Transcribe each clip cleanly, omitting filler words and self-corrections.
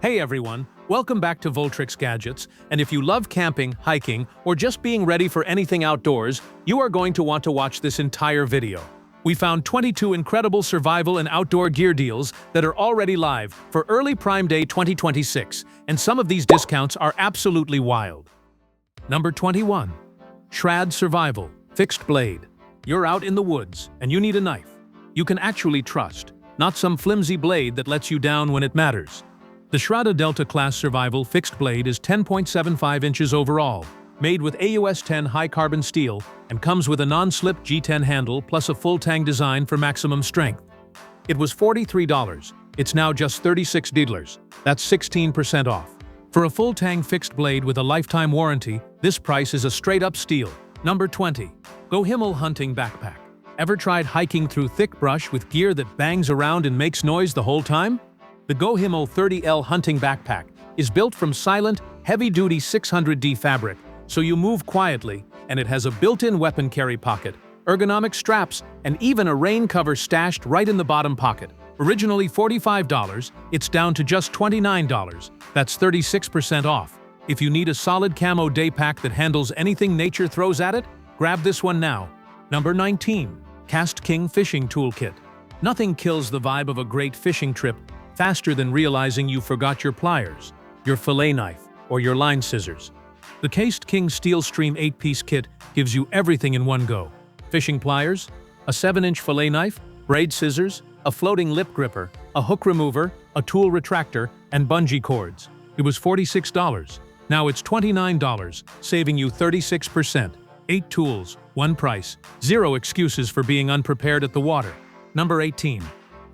Hey everyone, welcome back to Voltrix Gadgets, and if you love camping, hiking, or just being ready for anything outdoors, you are going to want to watch this entire video. We found 22 incredible survival and outdoor gear deals that are already live for early Prime Day 2026, and some of these discounts are absolutely wild. Number 21. Schrade Survival Fixed Blade. You're out in the woods, and you need a knife you can actually trust, not some flimsy blade that lets you down when it matters. The Schrade Delta Class Survival Fixed Blade is 10.75 inches overall, made with AUS 10 high-carbon steel, and comes with a non-slip G10 handle plus a full-tang design for maximum strength. It was $43. It's now just $36. That's 16% off. For a full-tang fixed blade with a lifetime warranty, this price is a straight-up steal. Number 20. GoHimal Hunting Backpack. Ever tried hiking through thick brush with gear that bangs around and makes noise the whole time? The GoHimal 30L Hunting Backpack is built from silent, heavy-duty 600D fabric, so you move quietly, and it has a built-in weapon carry pocket, ergonomic straps, and even a rain cover stashed right in the bottom pocket. Originally $45, it's down to just $29. That's 36% off. If you need a solid camo day pack that handles anything nature throws at it, grab this one now. Number 19. KastKing Fishing Toolkit. Nothing kills the vibe of a great fishing trip faster than realizing you forgot your pliers, your fillet knife, or your line scissors. The KastKing Steel Stream 8-piece kit gives you everything in one go. Fishing pliers, a 7-inch fillet knife, braid scissors, a floating lip gripper, a hook remover, a tool retractor, and bungee cords. It was $46. Now it's $29, saving you 36%. 8 tools, 1 price, 0 excuses for being unprepared at the water. Number 18.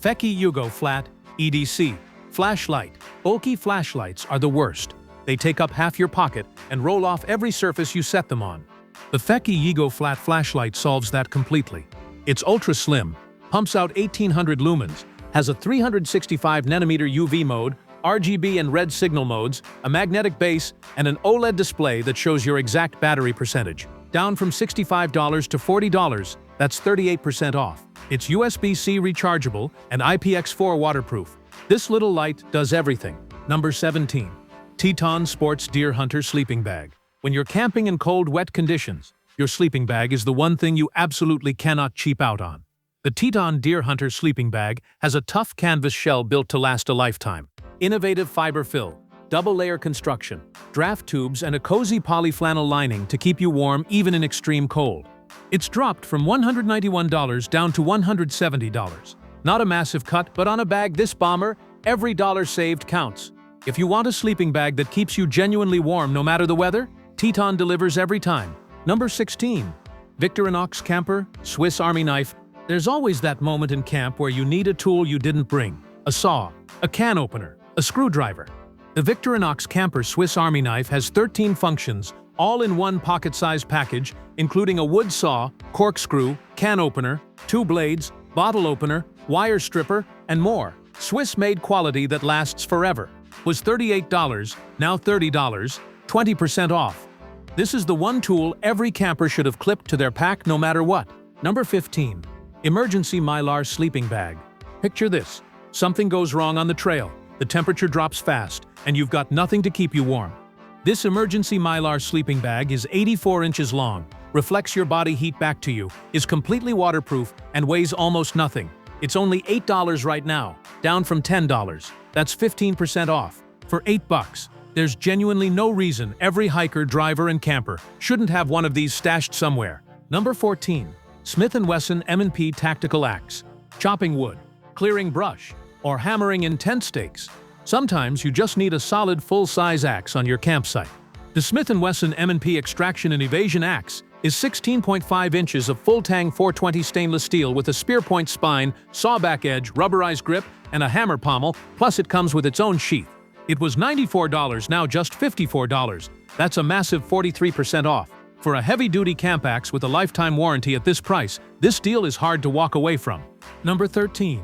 Feki Yigo Flat EDC Flashlight. Bulky flashlights are the worst. They take up half your pocket and roll off every surface you set them on. The Feki Yigo Flat Flashlight solves that completely. It's ultra slim, pumps out 1800 lumens, has a 365nm UV mode, RGB and red signal modes, a magnetic base, and an OLED display that shows your exact battery percentage. Down from $65 to $40, that's 38% off. It's USB-C rechargeable and IPX4 waterproof. This little light does everything. Number 17. TETON Sports Deer Hunter Sleeping Bag. When you're camping in cold, wet conditions, your sleeping bag is the one thing you absolutely cannot cheap out on. The TETON Deer Hunter Sleeping Bag has a tough canvas shell built to last a lifetime. Innovative fiber fill, double-layer construction, draft tubes, and a cozy polyflannel lining to keep you warm even in extreme cold. It's dropped from $191 down to $170. Not a massive cut, but on a bag this bomber, every dollar saved counts. If you want a sleeping bag that keeps you genuinely warm no matter the weather, TETON delivers every time. Number 16. Victorinox Camper Swiss Army Knife. There's always that moment in camp where you need a tool you didn't bring. A saw, a can opener, a screwdriver. The Victorinox Camper Swiss Army Knife has 13 functions, all in one pocket-sized package, including a wood saw, corkscrew, can opener, 2 blades, bottle opener, wire stripper, and more. Swiss-made quality that lasts forever. Was $38, now $30, 20% off. This is the one tool every camper should have clipped to their pack no matter what. Number 15. Emergency Mylar Sleeping Bag. Picture this. Something goes wrong on the trail, the temperature drops fast, and you've got nothing to keep you warm. This emergency Mylar sleeping bag is 84 inches long, reflects your body heat back to you, is completely waterproof, and weighs almost nothing. It's only $8 right now, down from $10. That's 15% off. For $8, there's genuinely no reason every hiker, driver, and camper shouldn't have one of these stashed somewhere. Number 14. Smith & Wesson M&P Tactical Axe. Chopping wood, clearing brush, or hammering in tent stakes. Sometimes you just need a solid full-size axe on your campsite. The Smith & Wesson M&P Extraction and Evasion Axe is 16.5 inches of full-tang 420 stainless steel with a spear point spine, sawback edge, rubberized grip, and a hammer pommel, plus it comes with its own sheath. It was $94, now just $54. That's a massive 43% off. For a heavy-duty camp axe with a lifetime warranty at this price, this deal is hard to walk away from. Number 13.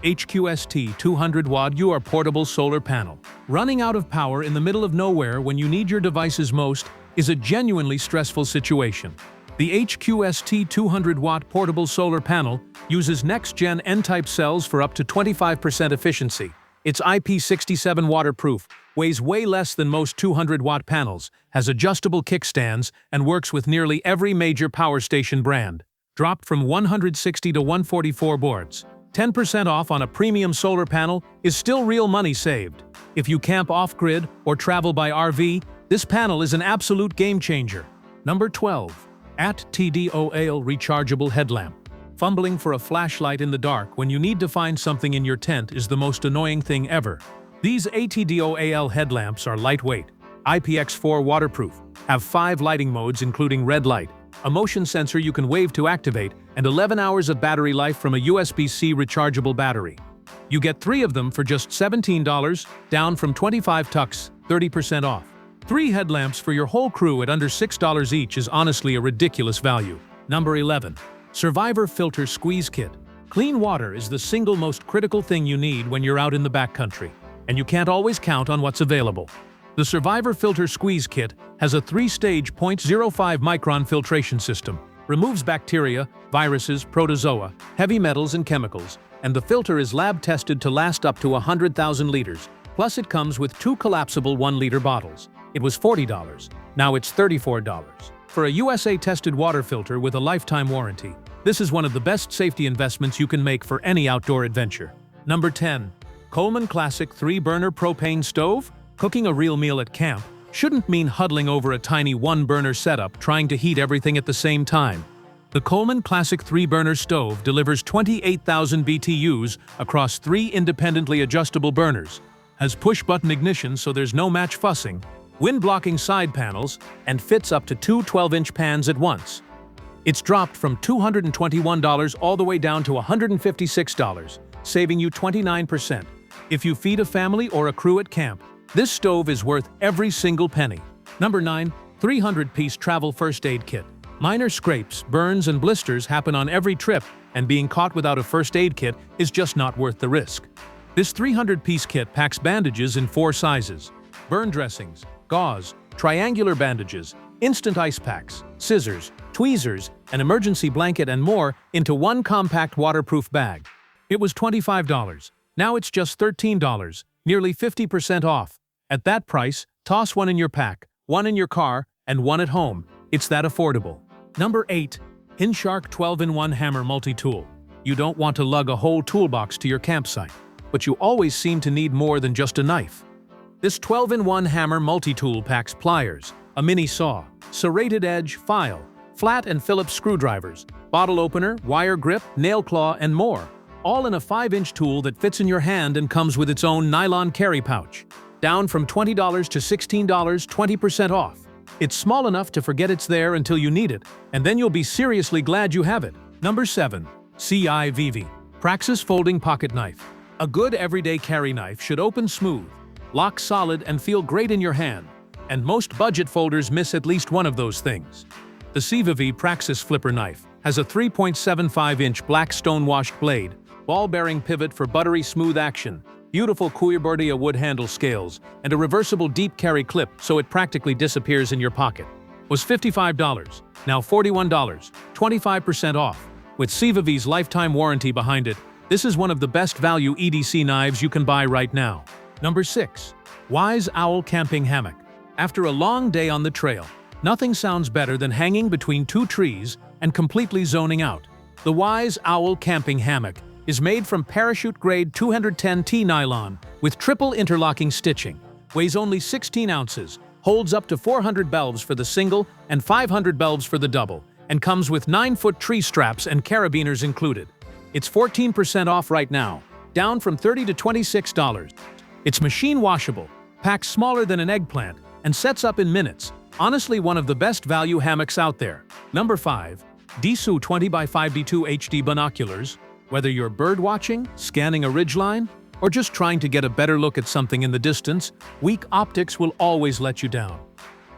HQST 200-watt UR Portable Solar Panel. Running out of power in the middle of nowhere when you need your devices most is a genuinely stressful situation. The HQST 200-watt portable solar panel uses next-gen N-type cells for up to 25% efficiency. It's IP67 waterproof, weighs way less than most 200-watt panels, has adjustable kickstands, and works with nearly every major power station brand. Dropped from 160 to 144 boards. 10% off on a premium solar panel is still real money saved. If you camp off-grid or travel by RV, this panel is an absolute game-changer. Number 12. TETON Rechargeable Headlamp. Fumbling for a flashlight in the dark when you need to find something in your tent is the most annoying thing ever. These TETON headlamps are lightweight, IPX4 waterproof, have 5 lighting modes including red light, a motion sensor you can wave to activate, and 11 hours of battery life from a USB-C rechargeable battery. You get 3 of them for just $17, down from 25 tucks, 30% off. 3 headlamps for your whole crew at under $6 each is honestly a ridiculous value. Number 11. Survivor Filter Squeeze Kit. Clean water is the single most critical thing you need when you're out in the backcountry, and you can't always count on what's available. The Survivor Filter Squeeze Kit has a 3-stage 0.05 micron filtration system, removes bacteria, viruses, protozoa, heavy metals and chemicals, and the filter is lab-tested to last up to 100,000 liters. Plus it comes with 2 collapsible 1-liter bottles. It was $40, now it's $34. For a USA-tested water filter with a lifetime warranty, this is one of the best safety investments you can make for any outdoor adventure. Number 10. Coleman Classic 3-Burner Propane Stove? Cooking a real meal at camp shouldn't mean huddling over a tiny 1-burner setup trying to heat everything at the same time. The Coleman Classic 3-Burner Stove delivers 28,000 BTUs across 3 independently adjustable burners, has push-button ignition so there's no match fussing, wind-blocking side panels, and fits up to 2 12-inch pans at once. It's dropped from $221 all the way down to $156, saving you 29%. If you feed a family or a crew at camp, this stove is worth every single penny. Number 9. 300-piece Travel First Aid Kit. Minor scrapes, burns, and blisters happen on every trip, and being caught without a first aid kit is just not worth the risk. This 300-piece kit packs bandages in 4 sizes: burn dressings, gauze, triangular bandages, instant ice packs, scissors, tweezers, an emergency blanket, and more into one compact waterproof bag. It was $25. Now it's just $13, nearly 50% off. At that price, toss one in your pack, one in your car, and one at home. It's that affordable. Number 8. Hinshark 12-in-1 Hammer Multi-Tool. You don't want to lug a whole toolbox to your campsite, but you always seem to need more than just a knife. This 12-in-1 hammer multi-tool packs pliers, a mini saw, serrated edge, file, flat and Phillips screwdrivers, bottle opener, wire grip, nail claw, and more, all in a 5-inch tool that fits in your hand and comes with its own nylon carry pouch. Down from $20 to $16, 20% off. It's small enough to forget it's there until you need it, and then you'll be seriously glad you have it. Number 7. CIVIVI Praxis Folding Pocket Knife. A good everyday carry knife should open smooth, lock solid, and feel great in your hand, and most budget folders miss at least one of those things. The CIVIVI Praxis Flipper Knife has a 3.75-inch black stone-washed blade, ball-bearing pivot for buttery smooth action, beautiful Cuerbordia wood handle scales, and a reversible deep carry clip so it practically disappears in your pocket. Was $55, now $41, 25% off. With CIVIVI's lifetime warranty behind it, this is one of the best value EDC knives you can buy right now. Number 6. Wise Owl Camping Hammock. After a long day on the trail, nothing sounds better than hanging between 2 trees and completely zoning out. The Wise Owl Camping Hammock is made from parachute-grade 210T nylon with triple interlocking stitching, weighs only 16 ounces, holds up to 400 belves for the single and 500 belves for the double, and comes with 9-foot tree straps and carabiners included. It's 14% off right now, down from $30 to $26. It's machine washable, packs smaller than an eggplant, and sets up in minutes. Honestly, one of the best value hammocks out there. Number 5. Disu 20x5D2 HD Binoculars. Whether you're birdwatching, scanning a ridgeline, or just trying to get a better look at something in the distance, weak optics will always let you down.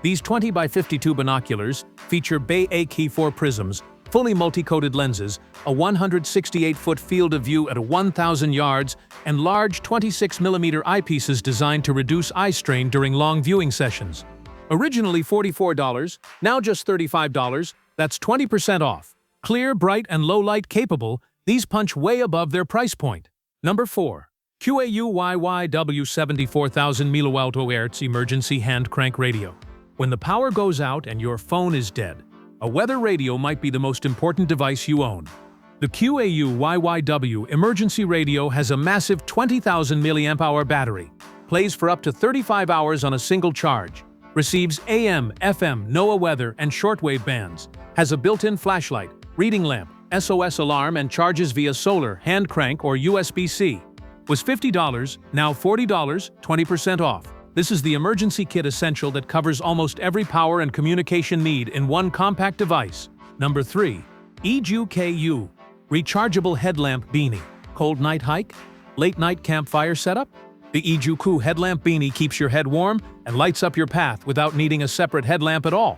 These 20x52 binoculars feature Bay AK4 prisms, fully multi-coated lenses, a 168-foot field of view at 1,000 yards, and large 26mm eyepieces designed to reduce eye strain during long viewing sessions. Originally $44, now just $35, that's 20% off. Clear, bright, and low light capable, these punch way above their price point. Number 4. QAUYYW 74,000 mAh emergency hand crank radio. When the power goes out and your phone is dead, a weather radio might be the most important device you own. The QAUYYW emergency radio has a massive 20,000 mAh battery, plays for up to 35 hours on a single charge, receives AM, FM, NOAA weather and shortwave bands, has a built-in flashlight, reading lamp, SOS alarm and charges via solar, hand crank or USB-C. Was $50, now $40, 20% off. This is the emergency kit essential that covers almost every power and communication need in one compact device. Number 3. Yigo Rechargeable Headlamp Beanie. Cold night hike? Late night campfire setup? The Yigo Headlamp Beanie keeps your head warm and lights up your path without needing a separate headlamp at all.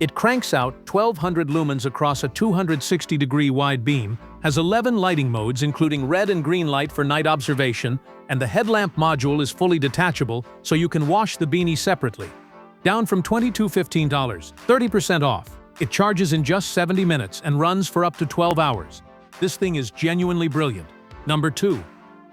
It cranks out 1200 lumens across a 260-degree wide beam, has 11 lighting modes including red and green light for night observation, and the headlamp module is fully detachable so you can wash the beanie separately. Down from $22.15, 30% off. It charges in just 70 minutes and runs for up to 12 hours. This thing is genuinely brilliant. Number 2.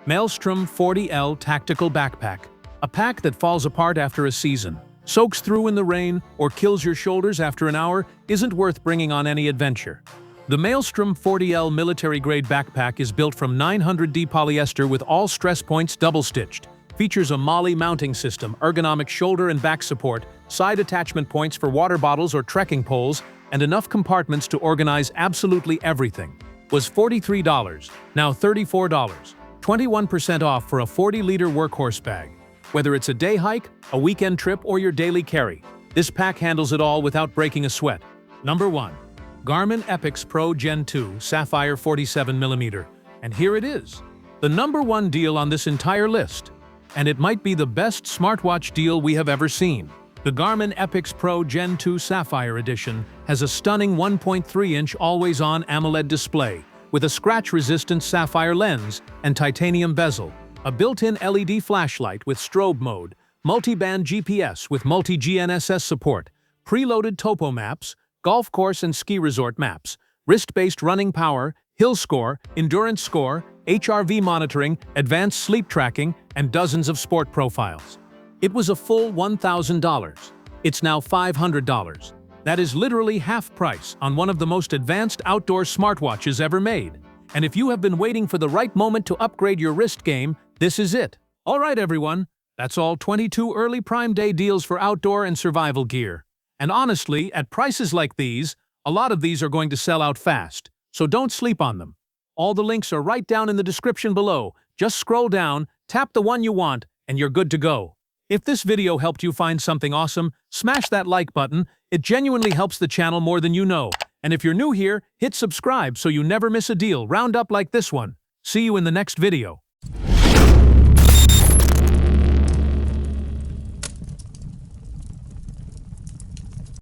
Maelstrom 40L Tactical Backpack. A pack that falls apart after a season, soaks through in the rain, or kills your shoulders after an hour isn't worth bringing on any adventure. The Maelstrom 40L military-grade backpack is built from 900D polyester with all stress points double-stitched. Features a MOLLE mounting system, ergonomic shoulder and back support, side attachment points for water bottles or trekking poles, and enough compartments to organize absolutely everything. Was $43, now $34. 21% off for a 40-liter workhorse bag. Whether it's a day hike, a weekend trip, or your daily carry, this pack handles it all without breaking a sweat. Number 1. Garmin Epix Pro Gen 2 Sapphire 47mm. And here it is, the number 1 deal on this entire list. And it might be the best smartwatch deal we have ever seen. The Garmin Epix Pro Gen 2 Sapphire Edition has a stunning 1.3-inch always-on AMOLED display with a scratch-resistant sapphire lens and titanium bezel, a built-in LED flashlight with strobe mode, multi-band GPS with multi-GNSS support, preloaded topo maps, golf course and ski resort maps, wrist-based running power, hill score, endurance score, HRV monitoring, advanced sleep tracking, and dozens of sport profiles. It was a full $1,000. It's now $500. That is literally half price on one of the most advanced outdoor smartwatches ever made. And if you have been waiting for the right moment to upgrade your wrist game, this is it. All right, everyone. That's all 22 early Prime Day deals for outdoor and survival gear. And honestly, at prices like these, a lot of these are going to sell out fast, so don't sleep on them. All the links are right down in the description below. Just scroll down, tap the one you want, and you're good to go. If this video helped you find something awesome, smash that like button. It genuinely helps the channel more than you know. And if you're new here, hit subscribe so you never miss a deal roundup like this one. See you in the next video.